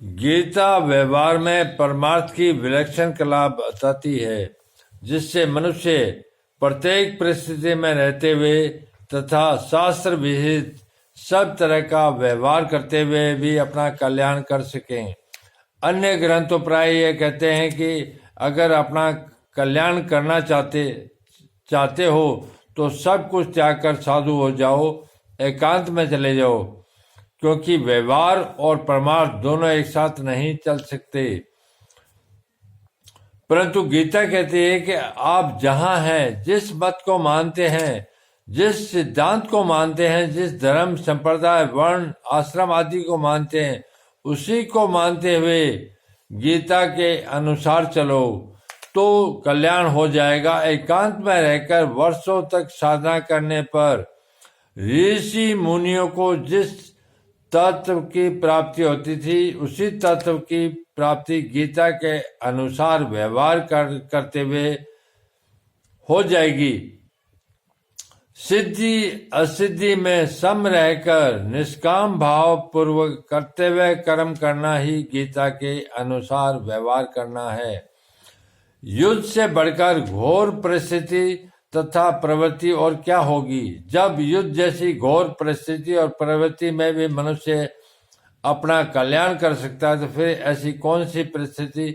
गीता व्यवहार में परमार्थ की विलक्षण कला बताती है, जिससे मनुष्य प्रत्येक परिस्थिति में रहते हुए तथा शास्त्र विहित सब तरह का व्यवहार करते हुए भी अपना कल्याण कर सकें। अन्य ग्रंथों प्राय ये कहते हैं कि अगर अपना कल्याण करना चाहते हो तो सब कुछ त्याग कर साधु हो जाओ, एकांत में चले जाओ, क्योंकि व्यवहार और परमार्थ दोनों एक साथ नहीं चल सकते। परंतु गीता कहती है कि आप जहां हैं, जिस मत को मानते हैं, जिस सिद्धांत को मानते हैं, जिस धर्म संप्रदाय वर्ण आश्रम आदि को मानते हैं, उसी को मानते हुए गीता के अनुसार चलो तो कल्याण हो जाएगा। एकांत में रहकर वर्षों तक साधना करने पर ऋषि मुनियों को जिस तत्व की प्राप्ति होती थी, उसी तत्व की प्राप्ति गीता के अनुसार व्यवहार करते हुए हो जाएगी। सिद्धि असिद्धि में सम रहकर निष्काम भाव पूर्वक कर्तव्य कर्म करना ही गीता के अनुसार व्यवहार करना है। युद्ध से बढ़कर घोर परिस्थिति तथा प्रवृत्ति और क्या होगी। जब युद्ध जैसी घोर परिस्थिति और प्रवृत्ति में भी मनुष्य अपना कल्याण कर सकता है, तो फिर ऐसी कौन सी परिस्थिति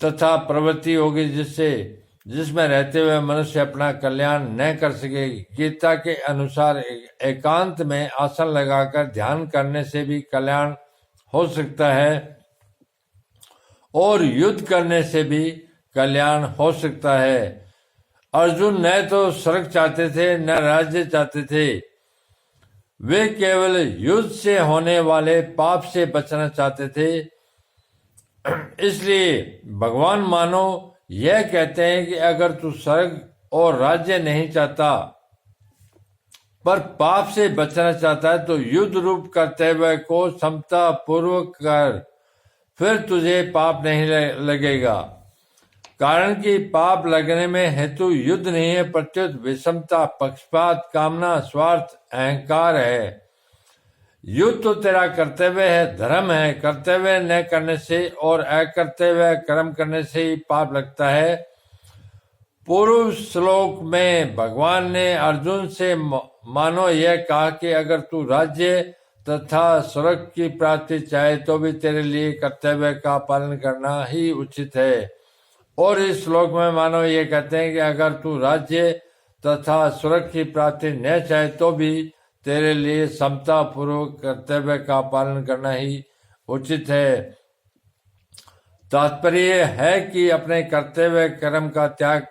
तथा प्रवृत्ति होगी जिसमें रहते हुए मनुष्य अपना कल्याण न कर सकेगी। गीता के अनुसार एकांत में आसन लगाकर ध्यान करने से भी कल्याण हो सकता है और युद्ध करने से भी कल्याण हो सकता है। अर्जुन न तो स्वर्ग चाहते थे न राज्य चाहते थे, वे केवल युद्ध से होने वाले पाप से बचना चाहते थे। इसलिए भगवान मानो यह कहते हैं कि अगर तू स्वर्ग और राज्य नहीं चाहता पर पाप से बचना चाहता है तो युद्ध रूप कर्तव्य को समता पूर्वक कर, फिर तुझे पाप नहीं लगेगा। कारण कि पाप लगने में हेतु युद्ध नहीं है, प्रत्युत विषमता, पक्षपात, कामना, स्वार्थ, अहंकार है। युद्ध तो तेरा कर्तव्य है, धर्म है। कर्तव्य न करने से और अकर्तव्य कर्म करने से ही पाप लगता है। पूर्व श्लोक में भगवान ने अर्जुन से मानो यह कहा कि अगर तू राज्य तथा स्वर्ग की प्राप्ति चाहे तो भी तेरे लिए कर्तव्य का पालन करना ही उचित है। और इस श्लोक में मानो ये कहते हैं कि अगर तू राज्य तथा स्वर्ग की प्राप्ति न चाहे तो भी तेरे लिए समता पूर्वक कर्तव्य का पालन करना ही उचित है। तात्पर्य है कि अपने कर्तव्य कर्म का त्याग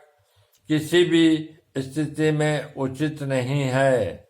किसी भी स्थिति में उचित नहीं है।